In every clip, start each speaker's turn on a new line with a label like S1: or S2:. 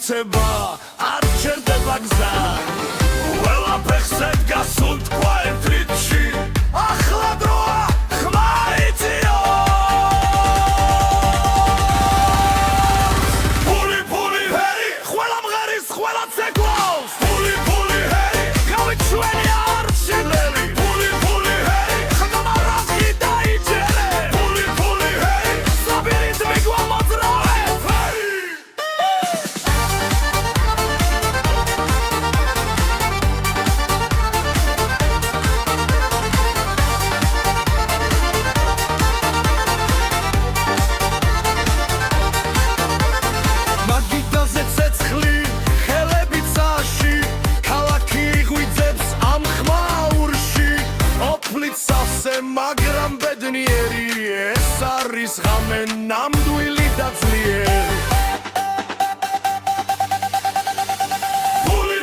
S1: იცება არ ჩერდება გზა ყველაფერზე გასუნთქვა ერთ რიცხვში ახლა დროა ხმა იწიო ფული ჰერი ყველა მღერის ყველა ცეკვავს ფული ჰერი გავით ჩვენი არჩილელი ფული ჰერი ხმა რაზი დაიჯერე ფული ჰერი საბირით მიგვამოძრავეთ ჰერი მაგიდაზე ცეცხლი ხელები წაში ქალაქი ღვიძებს ამ ხმაურში ოფლით სავსე მაგრამ ბედნიერი ეს არის ღამე ნამდვილი და ძლიერი ფული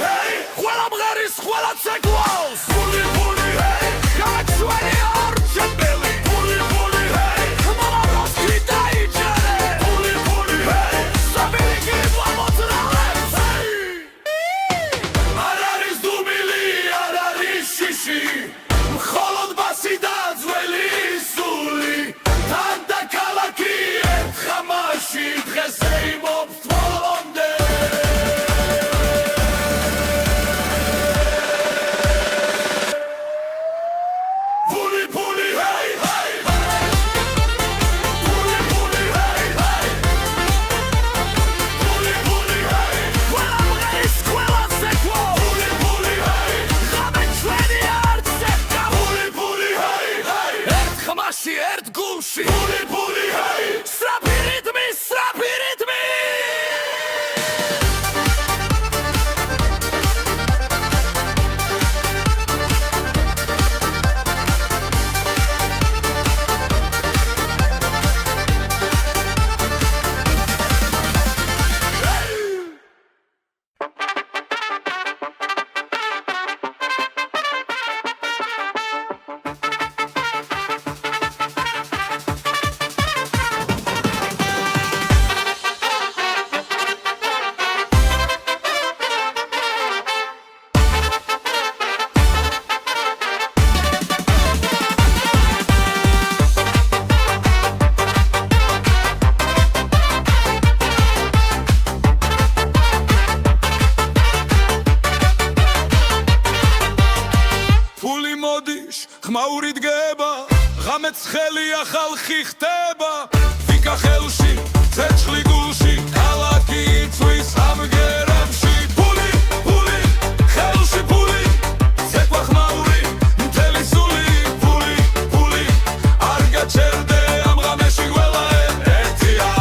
S1: ჰეი ყველა მღერის ყველა ცეკვავს ფული ჰეი გაჩვენი არჩეველი ფული ჰეი ხმა რაზი დაიჯერე ფული ჰეი საბირი გიმოძრავეთ არ არის დუმილი არ არის შიში მხოლოდ ბასი და ძველი სული თან და ქალაქი ერთ ხამაში დღეს ეიმობს თვალამდე ფული ჰეი ფული ჰეი ფული ჰეი ყველა მღერის ყველა ცეკვო ფული ჰეი ღამე ჩვენი არ ცეკვა ფული ჰეი ერთ ხმაში ერთ გულში ფული ჰეი სწრაფი რიტმი ფული მოდის ხმაური დგება ღამეც ხელია ხალხი ხდება ვიკა ხელში ცეცხლი გულში ქალაქი იწვის ამგერებში ფული ხელში ფული ცეკვა ხმაური მთელი სული ფული არ გაჩერდე ამ ღამეში ყველა ერთია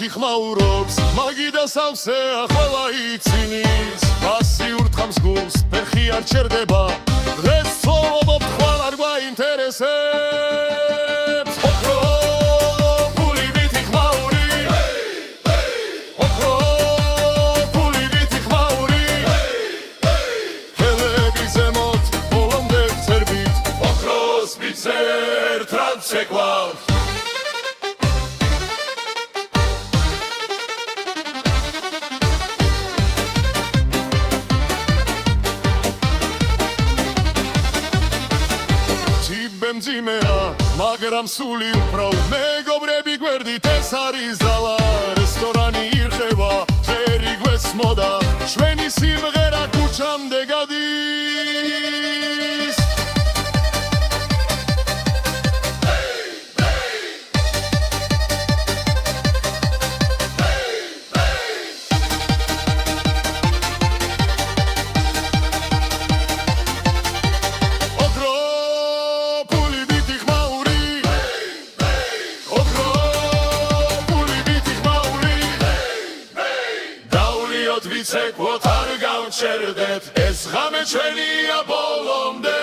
S2: მითი ხმაურობს მაგიდა სავსე ახლა იცინის პასიურ თხამს გულს ფეხი არ ჩერდება დღეს ცხოვრობ ხვალ არ გვაინტერესებს Sequal Tibem zimea მაგრამ სული უფრო მეგობრები გვერდით ეს არის ძალა რესტორანი ირხევა ფერი გვესმოდა ჩვენი სიმღერა ქუჩამდე გადის ვიცეკვოთ არ გავჩერდეთ ეს ღამე ჩვენია ბოლომდე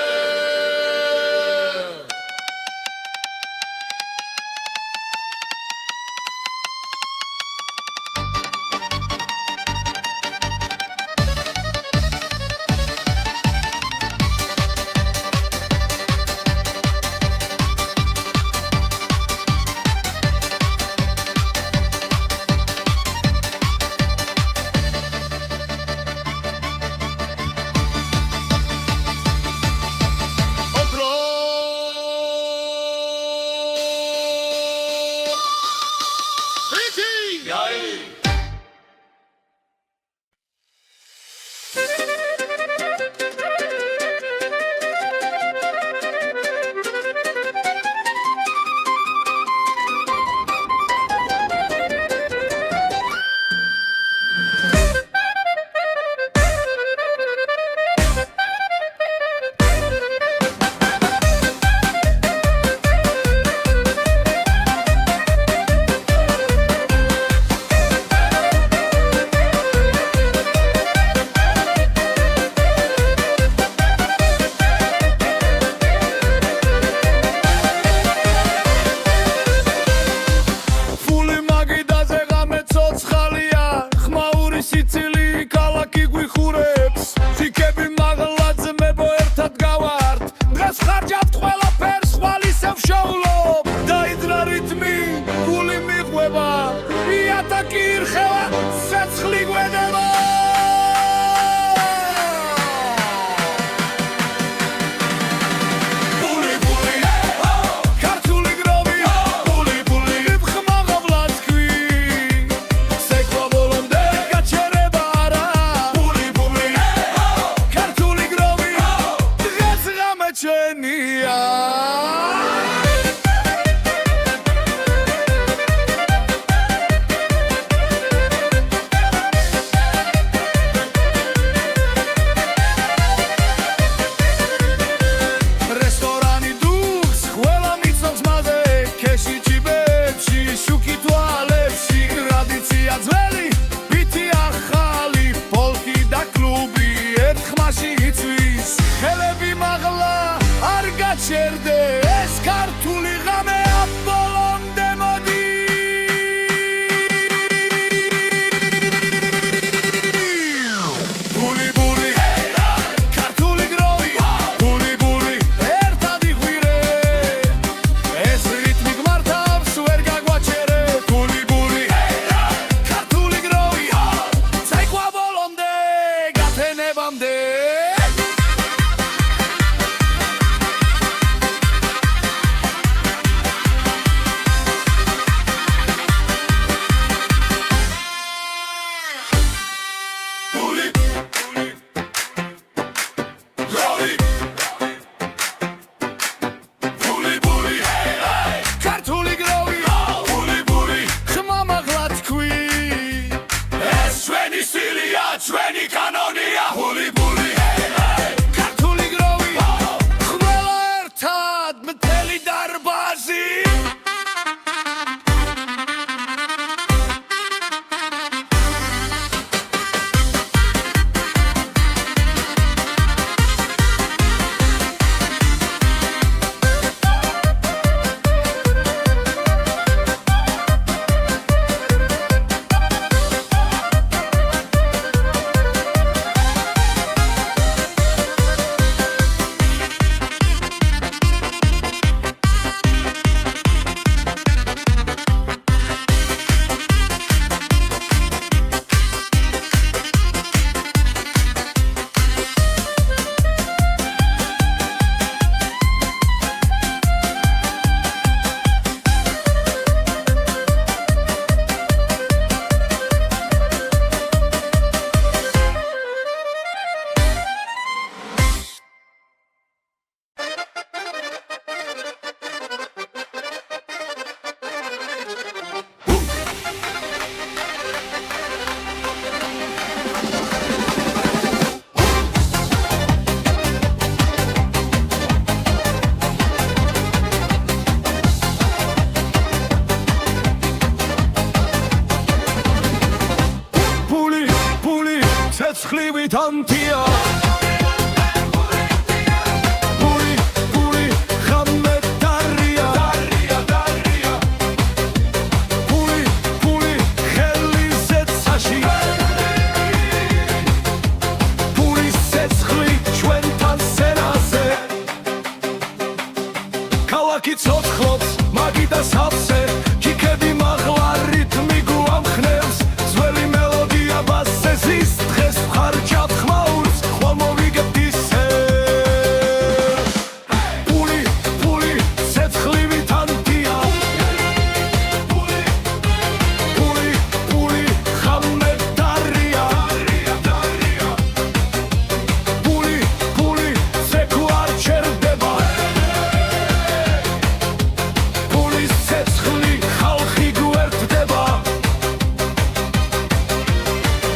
S1: ერთია Puli ხამე დარია Puli ხელი ზეცაში Puli სეცხლი ჩვენთან სენაზე ქალაქი ცოცხლობს მაგიდა სავსე ჩიქები მაღლა რითმი გვამხნევს ძველი მელოდია ბასზე ზის დღეს ხარჯავ ხმაურს ხვალ მოვიგებთ ისე Puli ცეცხლივით ანტია Puli ხამე დარია Puli ზექო არ ჩერდება Pulis ცეცხლი ხალხი გვერდდება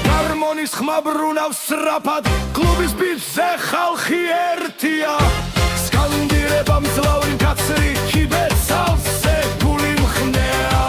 S1: ჰარმონის ხმა ბრუნავს სწრაფად კლუბის ბიჭზე ხალხი ერთია სკანდირება მძლავრი მკაცრი ჩიბეთ სავსე გული მხნეა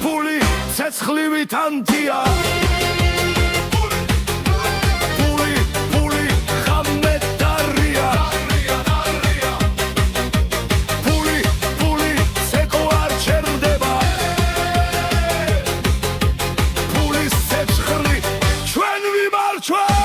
S1: Puli ცეცხლივით ანტია Puli ხამე დარია Puli ზექო არ ჩერდება Pulis ცეცხლი ჩვენ ვიმარჩვენთ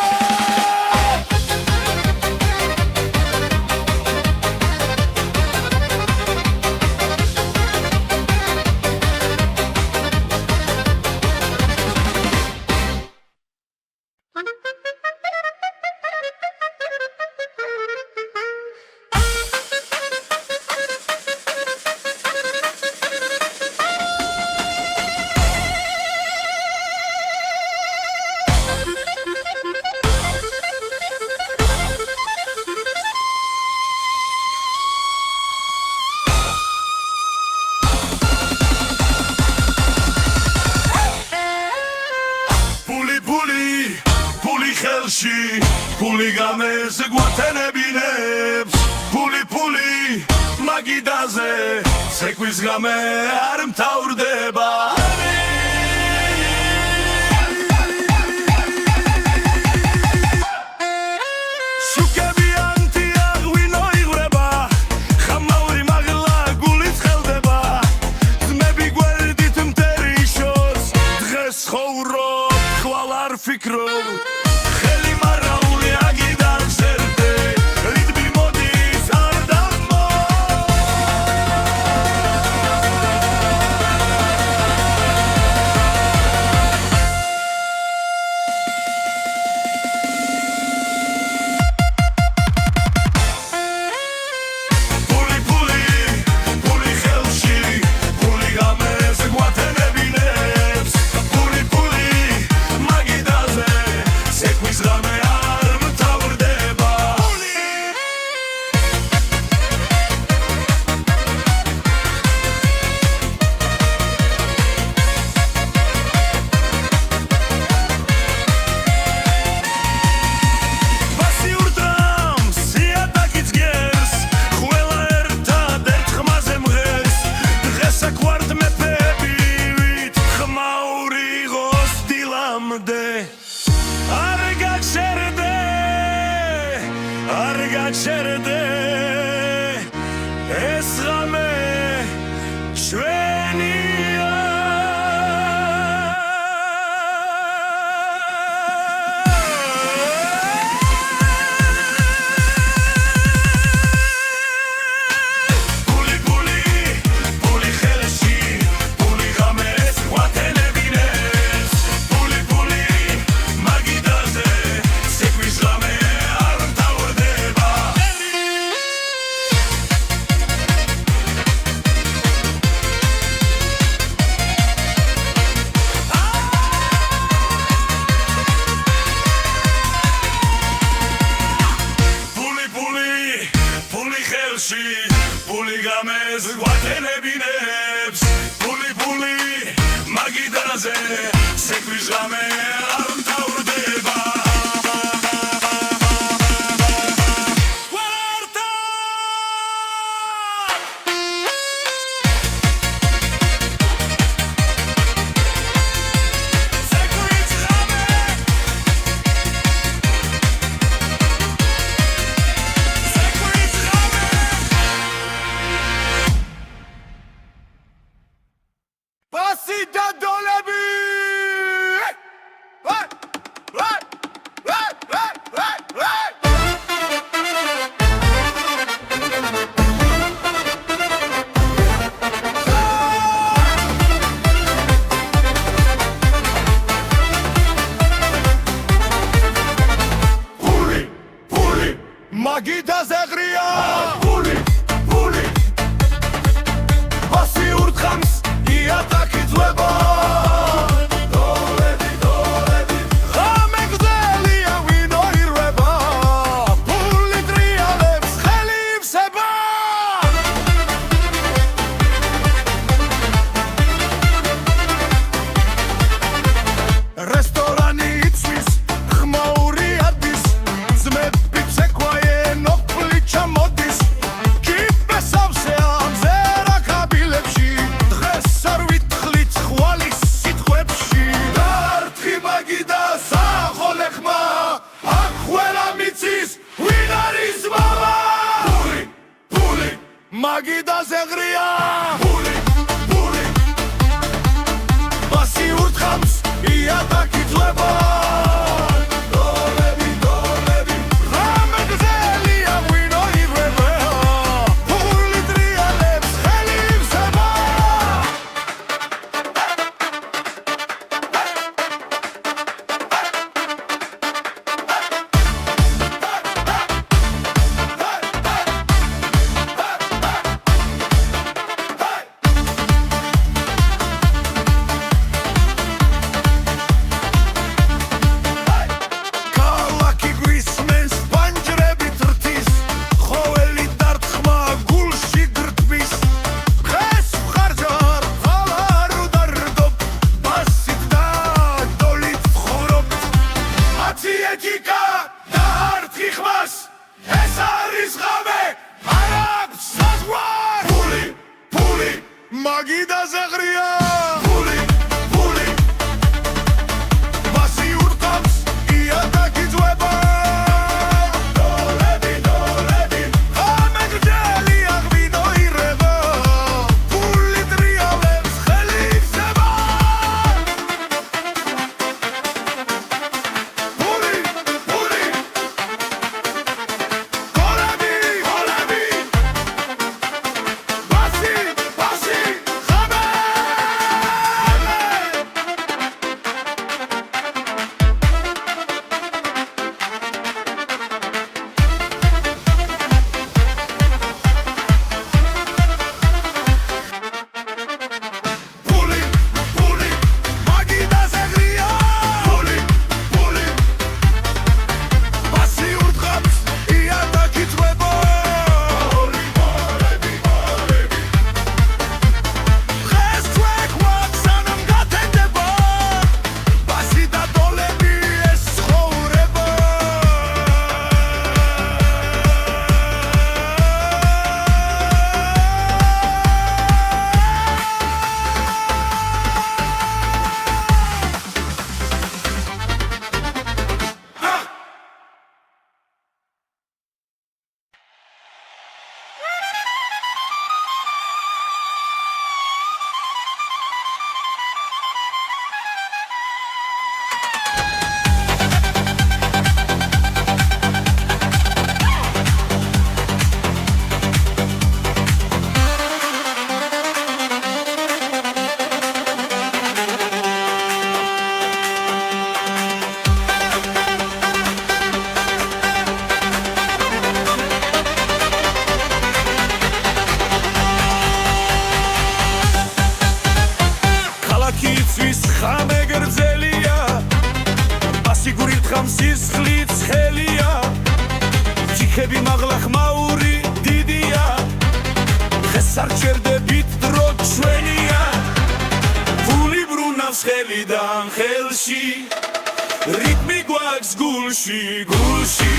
S1: Puli ხელში Puli გამერზე გვათენებინებს Puli მაგიდაზე ცეკვის გამე არ მთავრდება შუქები ანტია ღვინო იღვრება ხამაური მაღლა გული ცხელდება ძმები გვერდით მტერიშოს დღეს ხოვრობ ხვალ არ ფიქრობ ხელი მარაული აგიდან ზერდე რიტმი მოდის არ დამო Puli ხელში Puli გამერზე გვათენებინებს Puli მაგიდაზე ცეკვის ღამე არ მთავრდება ბასიურ დრამს იატაკიც გერს ყველა ერთად ერთ ხმაზე მღერს დღეს აქ ვართ მეფები ვით ხმაური იღოს დილამდე არ გაჩერდე ეს ღამე ჩვენია Puli ხელში Puli გამერს გვათენებინებს Puli მაგიდაზე ცეკვის ღამე არ მთავრდება მაგიდაზე სეკვრის ღამე არ მთავრდება
S2: მაგიდაზე ღრია ფული ფული ბასი ურთხამს იატაკი ძვება დოლები დოლები ღამე გრძელია ვინო ირვება ფული ტრიალებს ხელი ივსება რესტორანი იცვის ხმაური ადის ძმები მაგიდაზე ღრია ფული ფული ბასი ურთხამს იატაკი ძვება დოლები დოლები ღამე გრძელია ვინო ირვება ფული ტრიალებს ხელი ივსება მაგიდაზე ღრია ფული ფული ბასი ურთხამს იატაკი ძვება დოლები დოლები ღამე გრძელია ვინო ირვება ფული ტრიალებს ხელი ივსება ფული ფული დოლები დოლები ბასი ბასი სისხლით ხელია ჩიქები მაღლა ხმაური დიდია დღეს არ ჩერდებით დრო ჩვენია ფული ბრუნა
S1: გავს ხელიდან ხელში რიტმი გვაქვს გულში გულში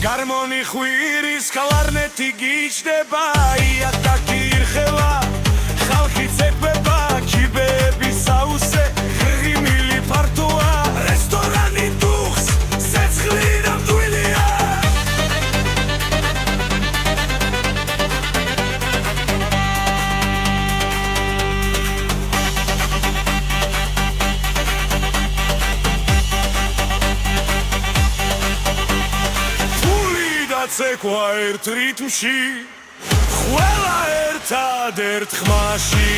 S1: Гармონი ხვირის კლარნეტი გიჩდება იატაკი ირხევა ხალხი წეკვება კიბეების საუსე ღიმილი ფართოა რესტორანი დუხს სეცხლი ნამდვილია ცეკვა ერთ რიტმში ყველა ერთად ერთ ხმაში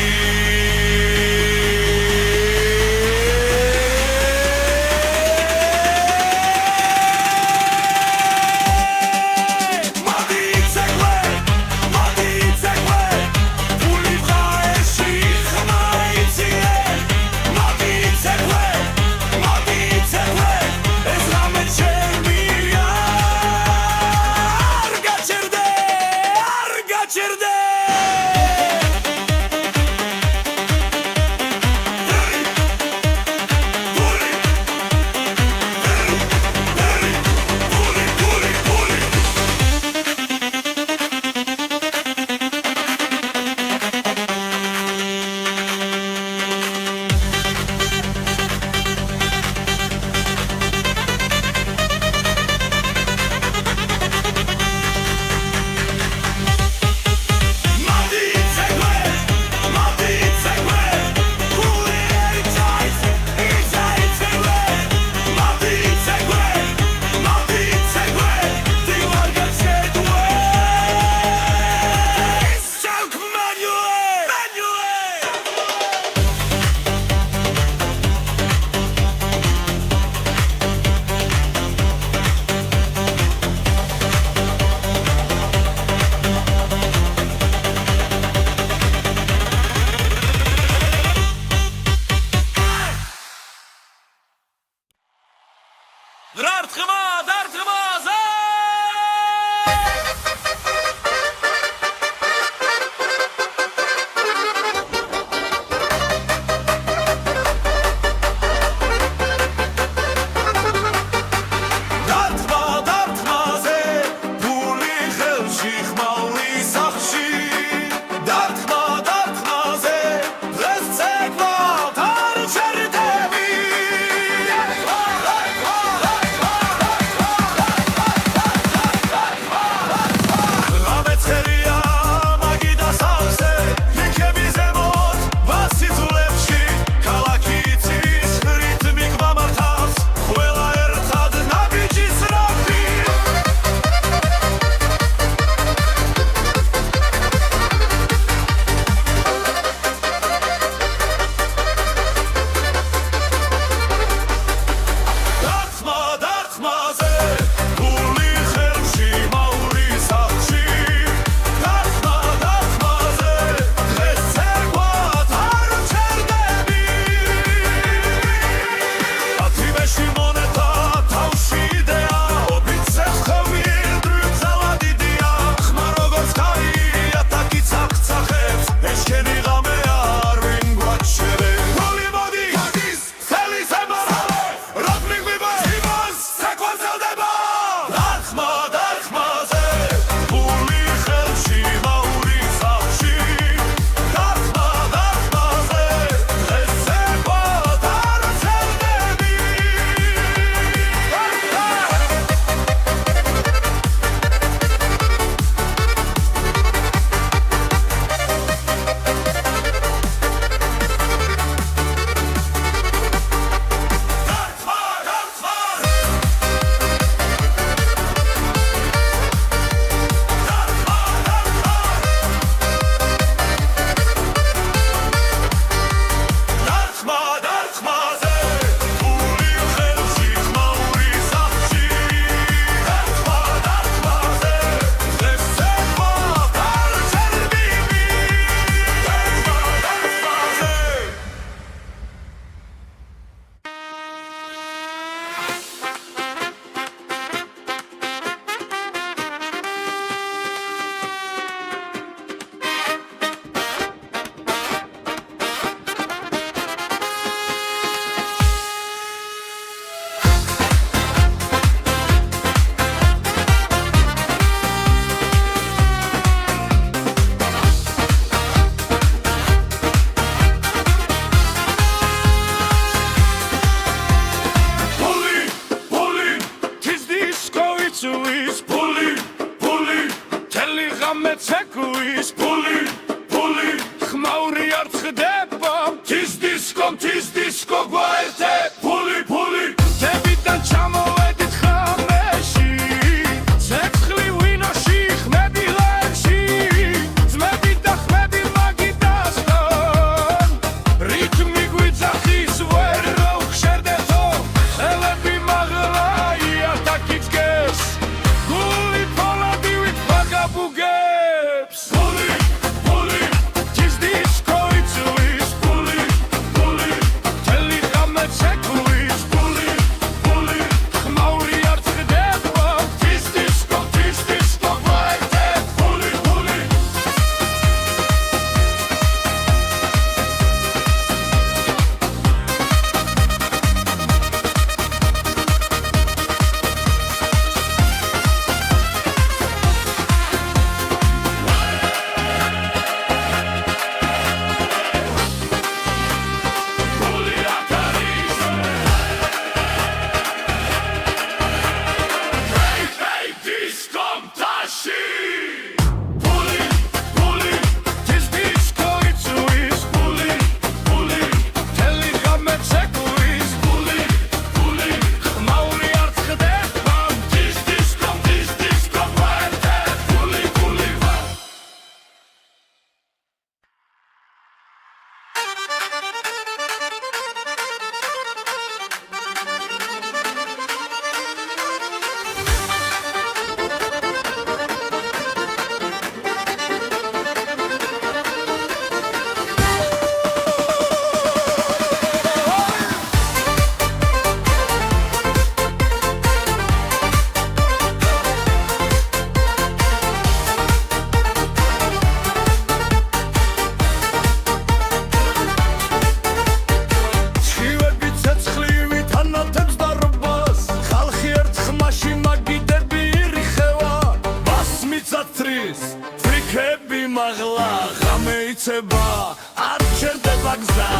S1: გაუწება არ ჩერდება გზა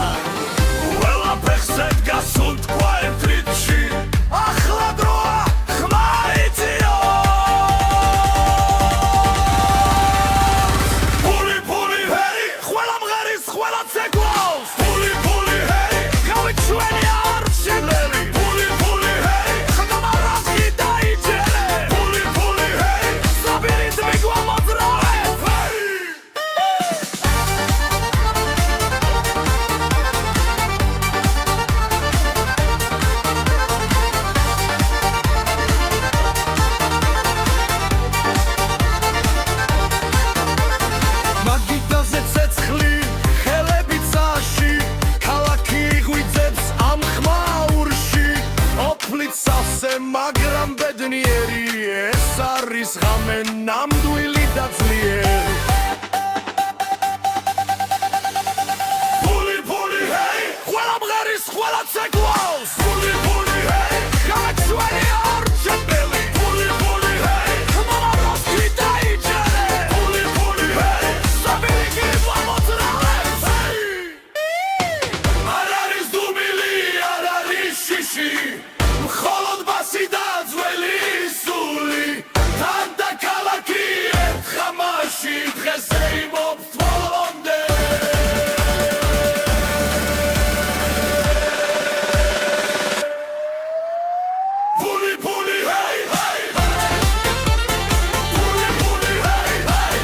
S1: ყველა ფეხზე დგას უთქვა ერთ რიტმში ახლა დროა ხმა იწიო ფული ფული ჰეი ყველა მღერის ყველა ცეკვავს ფული ფული ჰეი გავით ჩვენი არჩილები ფული ფული ჰეი ხმა რაზი დაიჯერე ფული ფული ჰეი საბირით მიგვამოძრავე ჰეი მაგიდაზე ცეცხლი ხელები წაში ქალაქი ღვიძებს ამ ხმაურში ოფლით სავსე მაგრამ ბედნიერი ეს არის ღამე ნამდვილი და ძლიერი ფული ფული ჰეი ყველა მღერის ყველა ცეკვავს ფული ფული ჰეი გავით ჩვენი არჩეველი ფული ფული ჰეი ხმა რაზი დაიჯერე ფული ფული ჰეი საბირით მიგვამოძრავე ჰეი არ არის დუმილი არ არის შიში მხოლოდ ბასი და ძველი სული თან და ქალაქი ერთ ხამაში დღეს ეიმობს ბოლომდე ფული ფული ჰეი ჰეი ფული ფული ჰეი ჰეი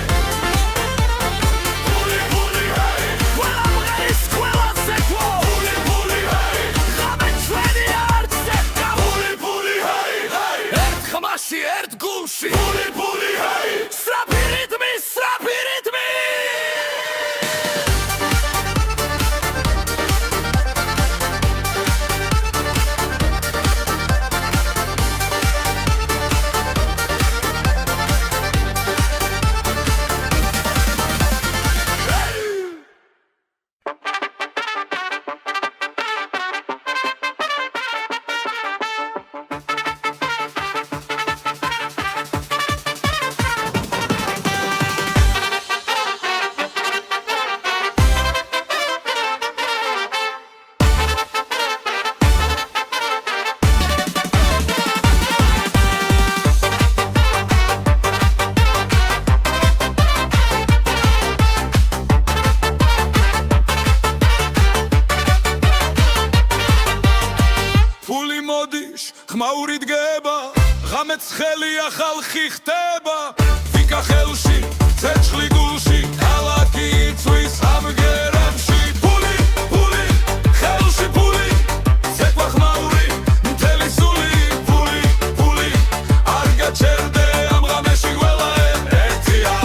S1: ფული ფული ჰეი ყველა მღერის ყველა ცეკვო ფული ფული ჰეი ღამე ჩვენი არჩევდა ფული ფული ჰეი ჰეი ერთ ხმაში ერთ გულში ფული ფული ჰეი სწრაფი რიტმი სწრაფი რიტმი ფული მოდიშ ხმაური დგება ღამეც ხელია ხალხი ხდება ფიკა ხელში ცეცხლი გულში ქალაქი იწვის ამგერებში ფული ფული ხელში ფული ცეკვა ხმაური მთელი სული ფული ფული არ გაჩერდე ამ ღამეში ყველა ერთია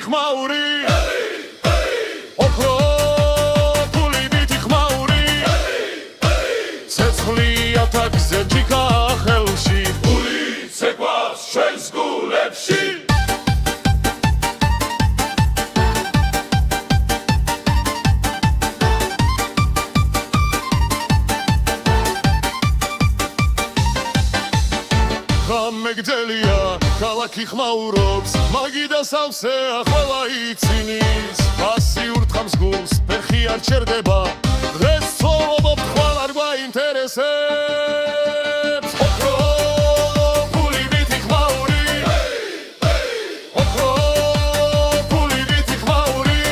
S2: ხმაური ოქრო ფული მითი ხმაური ცეცხლია თაგზე ჯიქა ხელში
S1: ფული ცეკვავს ჩვენს გულებში
S2: მეგძელია ქალაქი ხმაურობს მაგიდა სავსე ახლა ცინის პასიურ თხამს გულს ფეხი არ ჩერდება დღეს ცხოვრობ ხვალ არ გვაინტერესებს ოქრო ფული მითი ხმაური ოქრო ფული მითი ხმაური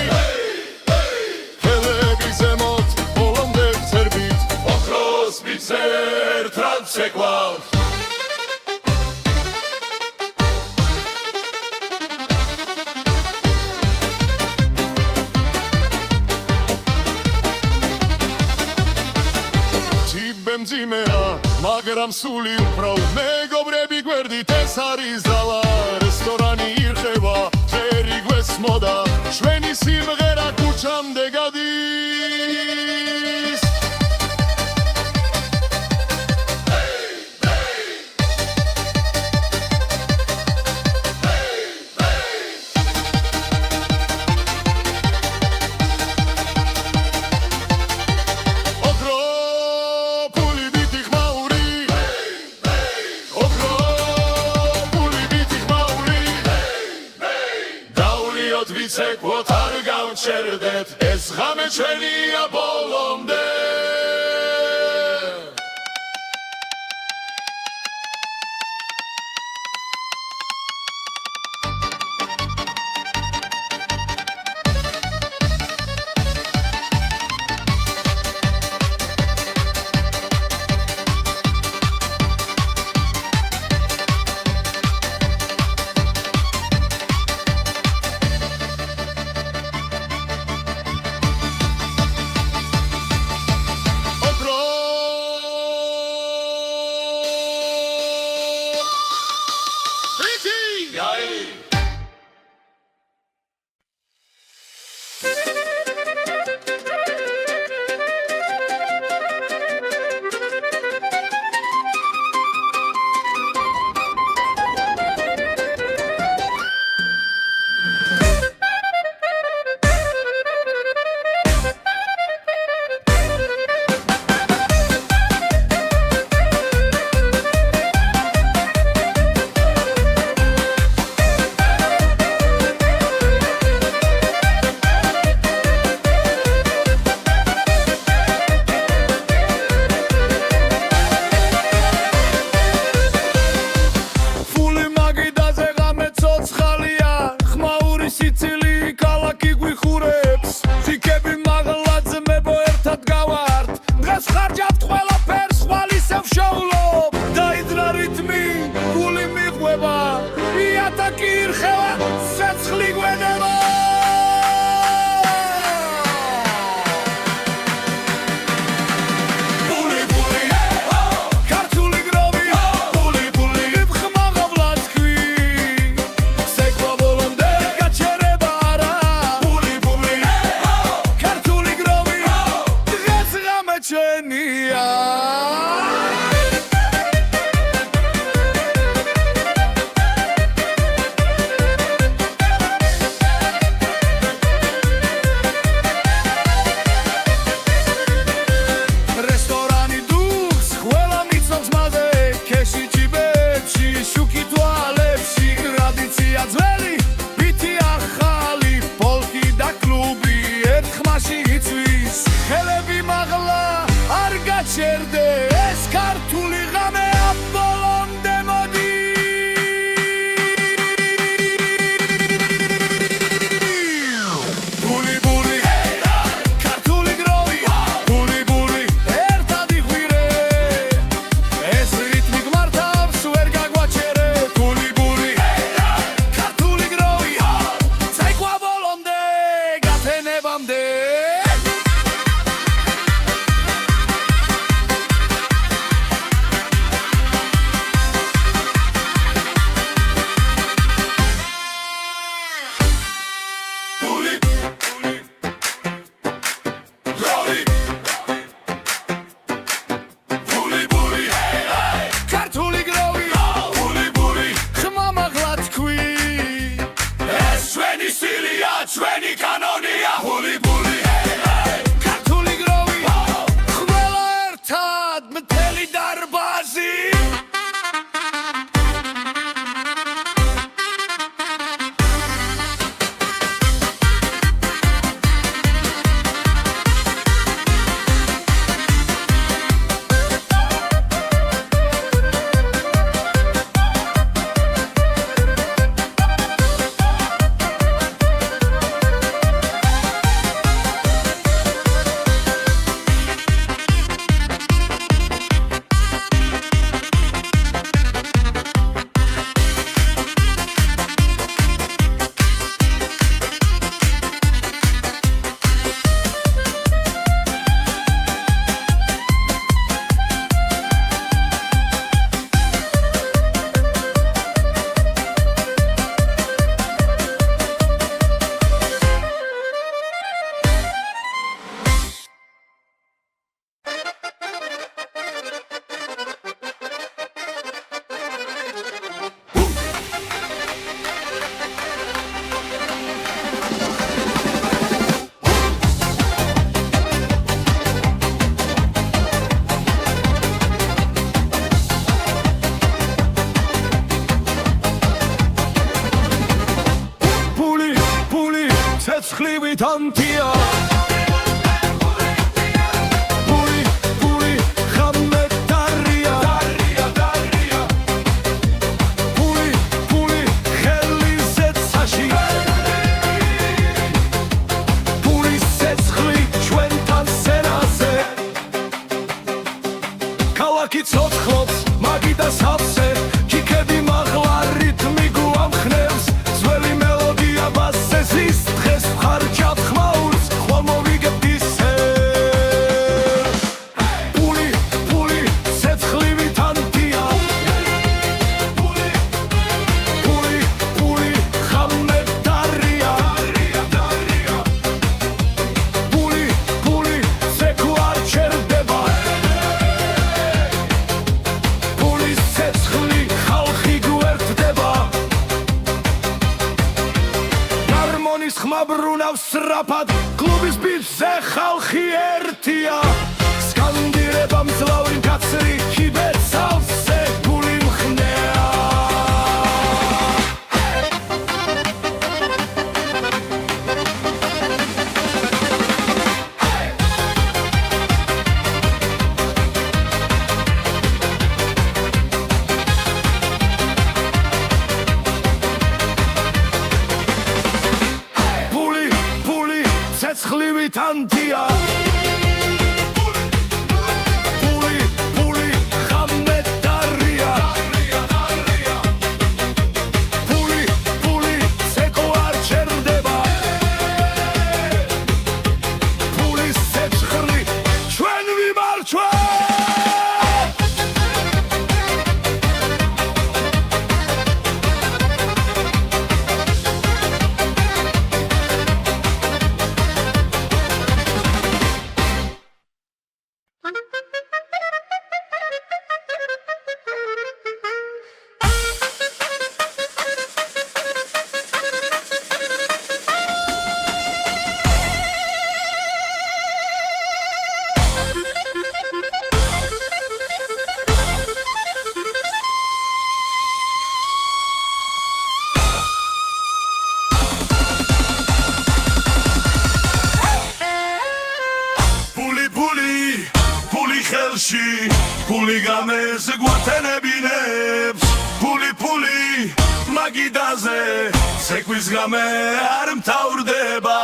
S2: ხელები ზემოთ ბოლომდე ცერბით
S1: ოქროს მიცერ ტრად ცეკვავს
S2: მძიმეა მაგრამ სული უფრო მეგობრები გვერდით ეს არის ძალა რესტორანი ირხევა წერი გვესმოდა ჩვენი სიმღერა ქუჩამდე გადის ვიცეკვოთ არ გავჩერდეთ ეს ღამე ჩვენია ბოლომდე
S1: თქვი ეს ჩვენი სტილია ჩვენი კანონია ბული ბული ქართული გროვი ყველა ერთად მთელი დარბაზი ცეცხლივით ანთია ბული ბული ხამე დარია ბული ბული ხელი ზეცაში ბული ცეცხლი ჩვენთან სენაზე ქალაქი ცოცხლობს მაგიდა სავსე ჩიქები მაღლა რითმი გვამხნევს ძველი მელოდია მასზე ზის დღეს ხარჯად ხმაურს ხვალ მოვიგებთ ისე ბული ბული ცეცხლივით ანთია ბული ბული ბული ხამე დარია ბული ბული ზეკუ არ ჩერდება ბულის ცეცხლი ხალხი გვერდდება ჰარმონის ხმა ბრუნავს სწრაფად კლუბის ბიჭზე ხალხი ერთია სკანდირება მძლავრი მკაცრი ჩიბეთ სავსე გული მხნეა ბული ბული ცეცხლივით ანთია ბული ბული ხამე დარია ბული ბული ზეკო არ ჩერდება ბულის ცეცხლი ჩვენ ვიმარჩვენთ ბული ხელში ბული გამეს გვათენებინებს ბული ბული მაგიდაზე ცეკვის გამე არ მთავრდება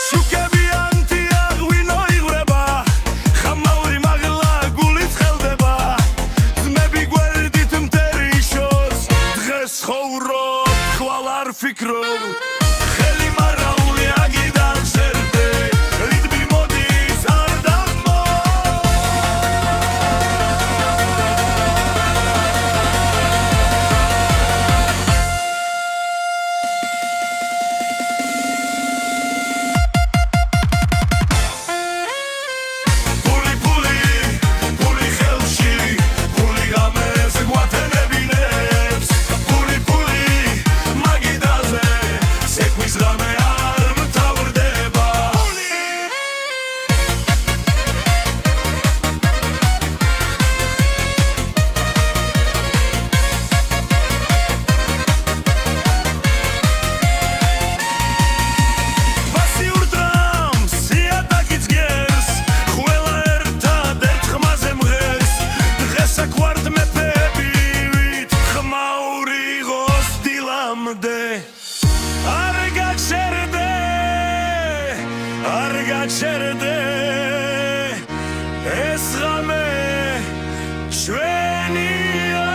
S1: შუკები ანთია ღვინო იღვრება ხამაური მაღლა გულით ხელდება ძმები გვერდით მტერი შორს დღეს ხოვრობ ხვალ არ ფიქრობ ხელი მარაული აგიდან სერდე რიტმი მოდის არ დამო ეს ღამე ჩვენია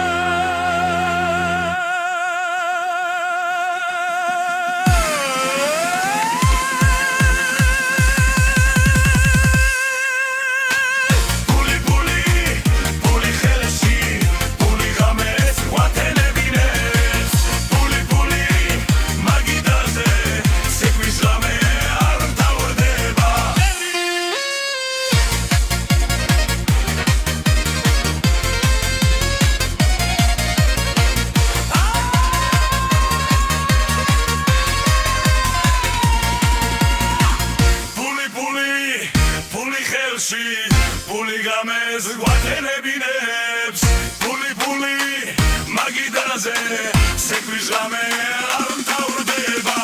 S1: Puli gamez guatenebinebs Puli magidaze sekvis game ar taurdeba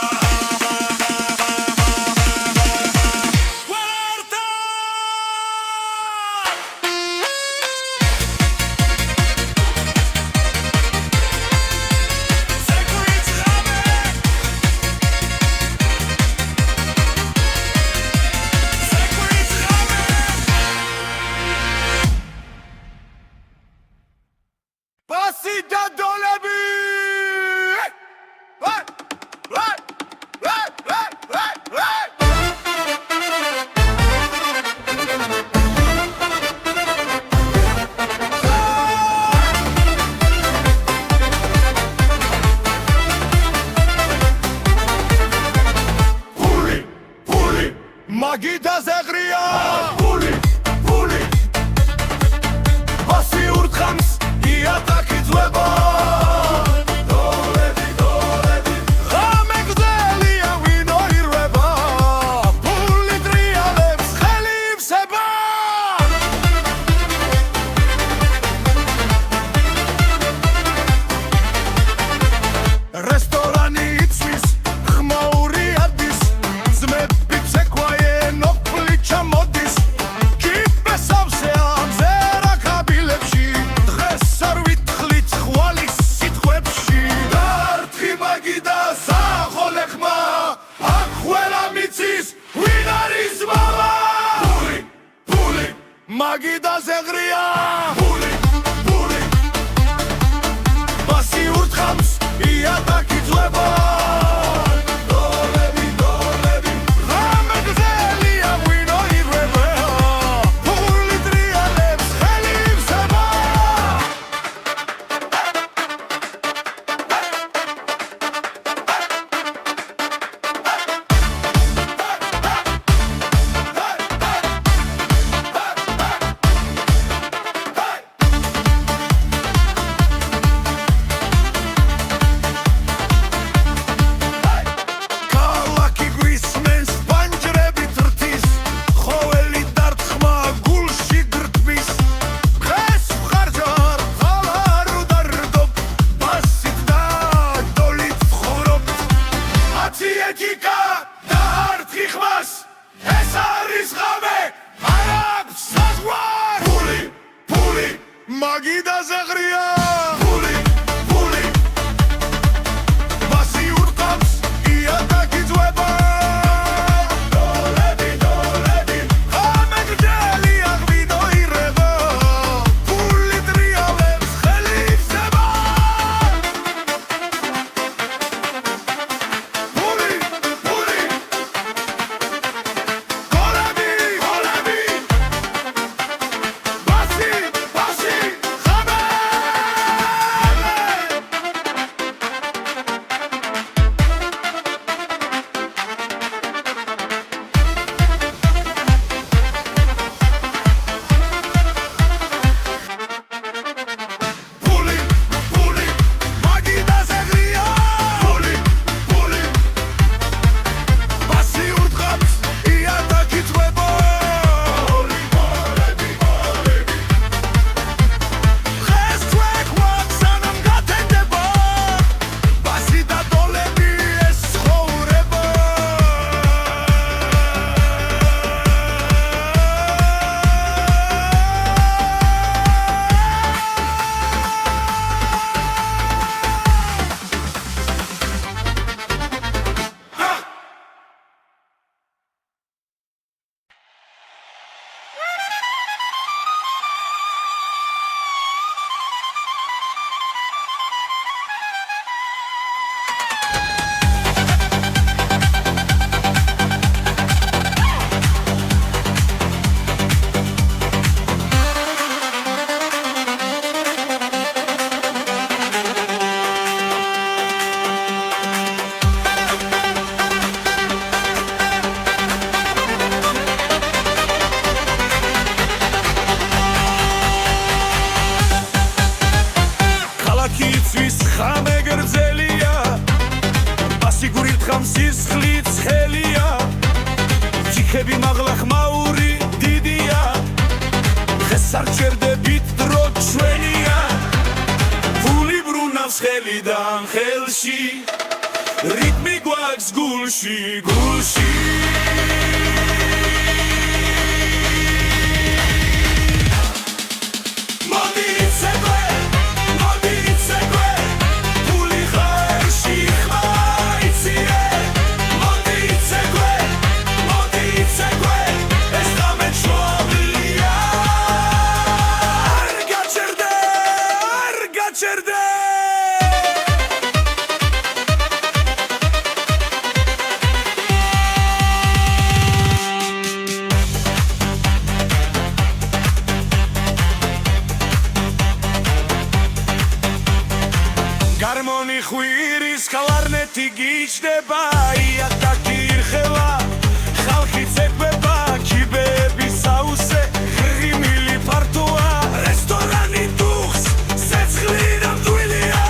S1: Pasita dolebi! Puli, magida zegria! Puli, pasi urtkams! Iataki dzweba Doledi Rame gzelia vino irweba Puli trialebs xelim seba Restorani itsvis xmauri aდის Dzmები ცეკვაენ ოფლიჩა მოდის Kipesavse amzera kabilებში Magida zegria Puli Pasi urtkams Iataki dzweba Doledi Rame gzelia vino irweba Puli trialebs xelim seba Magida zegria Puli Pasi urtkams Iataki dzweba Doledi Rame gzelia vino irweba Puli trialebs xelim seba Puli Golemi Pasi ერთხამ სისხლიც ხელია ჯიქები მაღლა ხმაური დიდია დღეს არ ჩერდებით დრო ჩვენია ფული ბრუნავს ხელიდან ხელში რიტმი გვაქვს გულში გულში Гармონი ხვირის კლარნეტი გიჩდება იატაკი ირხევა ხალხი ცეკვება კიბეების საუსე ღიმილი ფართოა რესტორანი დუხს სეცხლი ნამდვილია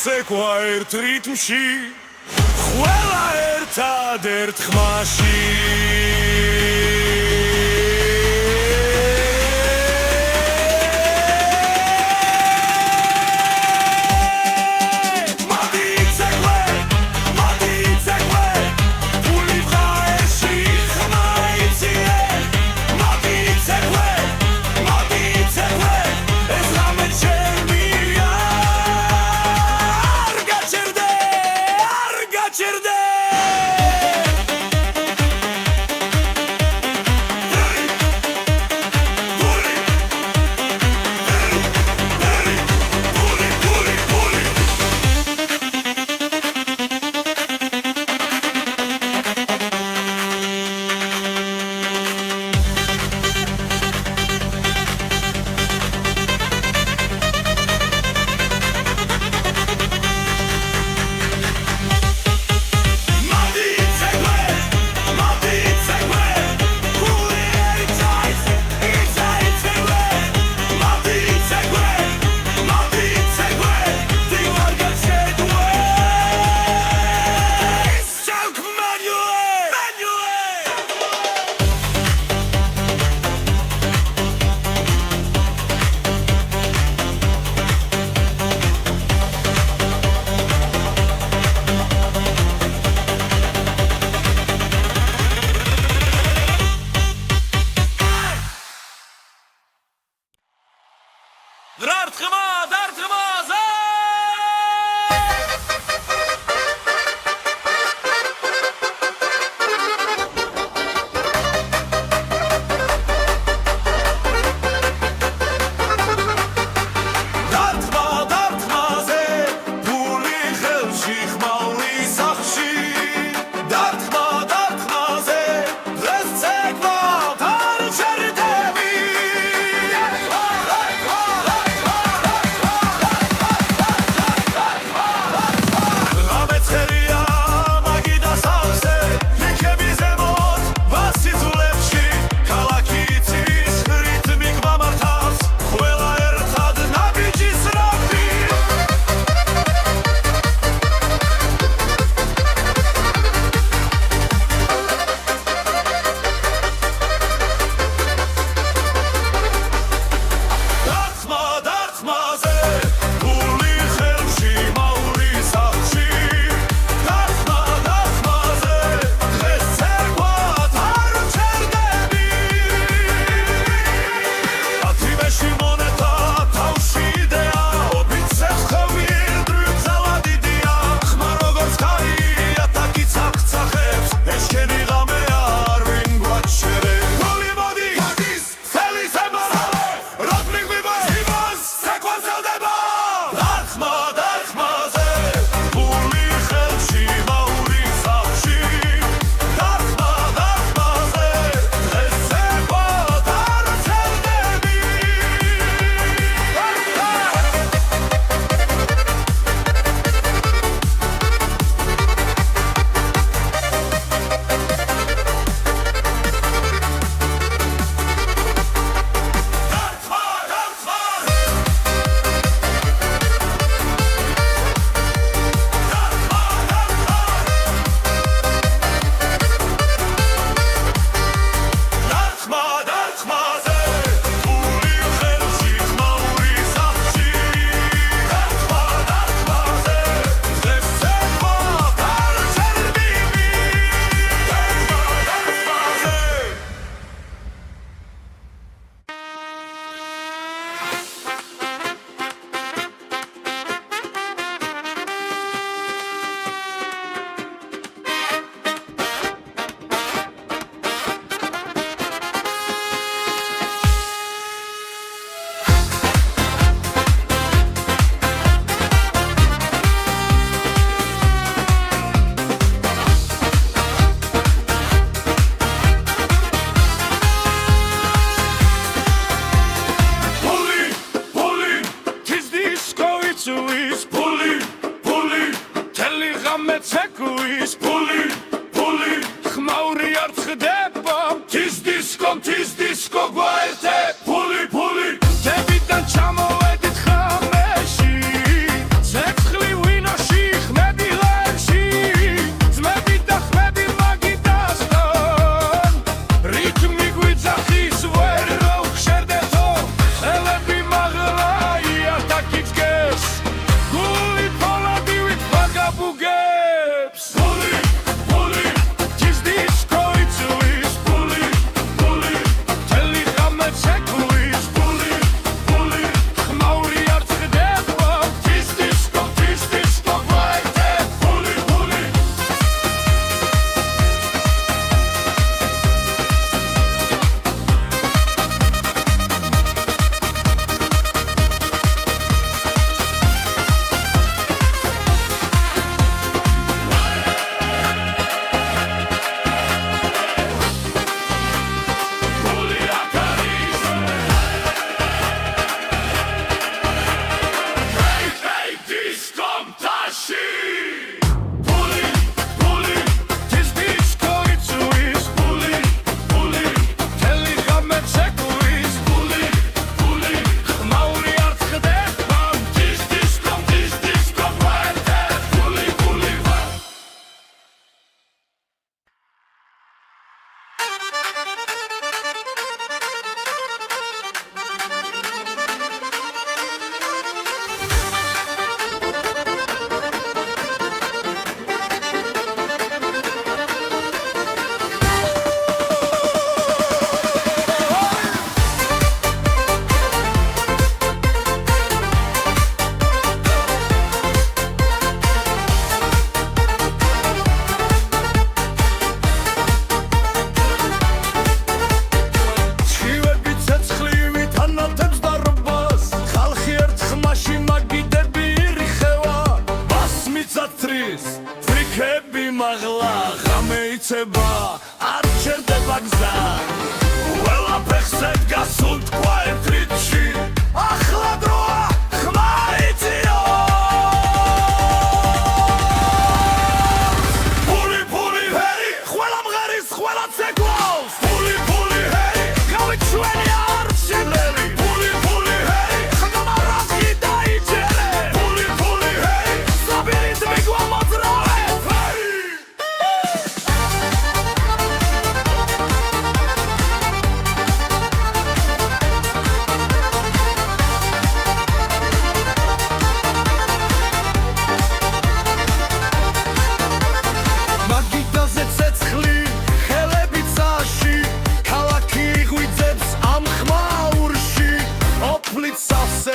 S1: ცეკვა ერთ რიტმში ყველა ერთად ერთ ხმაში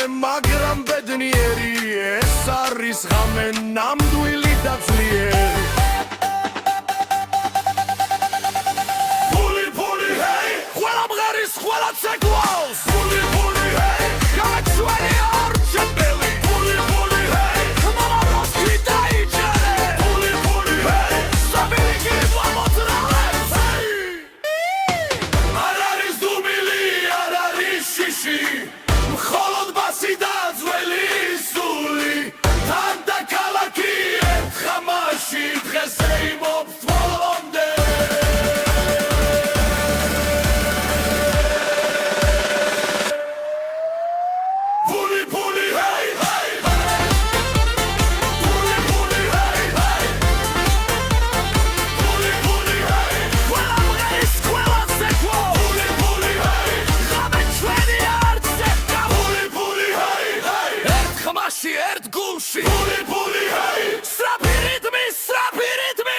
S1: მაგრამ ბედნიერი ეს არის ღამე ნამდვილი და ძლიერი Puli, hey, ყველა მღერის ყველა ცეკვავს Puli, hey, გამეჩვენი არჩეველი Puli, hey, ხმარობს გიტაიჯერე Puli, hey, საბირიგი მომოძრაობს არ არის დუმილი, არ არის შიში მხოლოდ ბასი და ძველი სული თან და ქალაქი ერთ ხამაში დღეს ეიმობს ბოლომდე Puli, hey, hey, hey Puli, hey, hey Puli, hey ყველა მღერის ყველა ცეკვო Puli, hey გამეჩვენი არცეკა Puli, hey, hey ერთ ხმაში, ერთ გულში Puli, hey სწრაფი რიტმი, სწრაფი რიტმი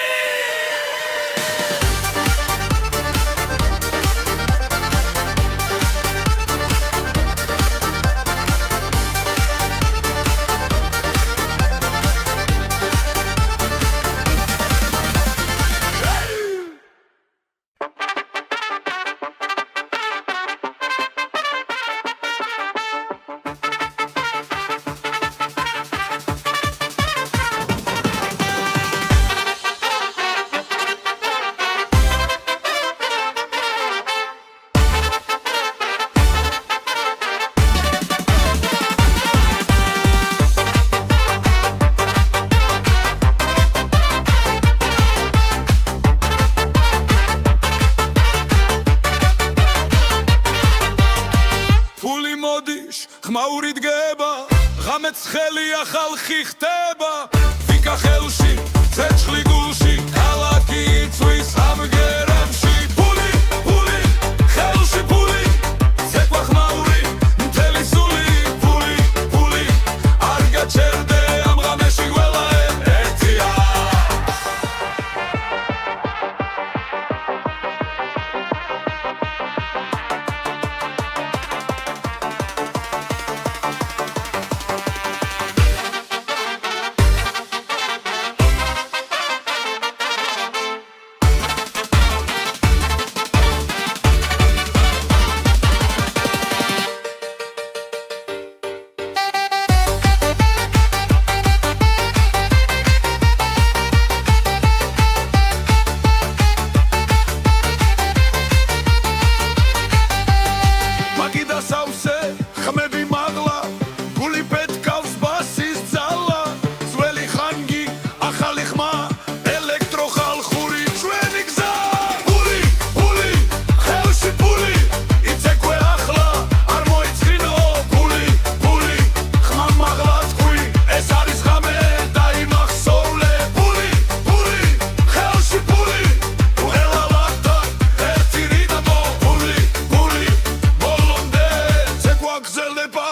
S3: ფული მოდის, ხმაური დგება, ღამეც ხელია ხალხი ხდება ვიკა ხელში, ცეცხლი გულში, ქალაქი იწვის ამგერებში Puli, ხელში ფული, ცეკვა ხმაური, მთელი სული Puli, არ გაჩერდე ამ ღამეში ყველა ერთია სავსე ხმები მაღლა გული პეთკავს ბასის ძალა ძველი ხანგი ახალი ხმა ელექტროხალხური ჩვენი გზა Puli, ხელში ფული იცეკვე ახლა არ მოიწყინო Puli, ხმა მაღლა თქვი ეს არის ღამე დაიმახსოვრლე Puli, ხელში ფული ყველა ვახტა ერთი რიტმო Puli, ბოლომდე ცეკვა გრძელდება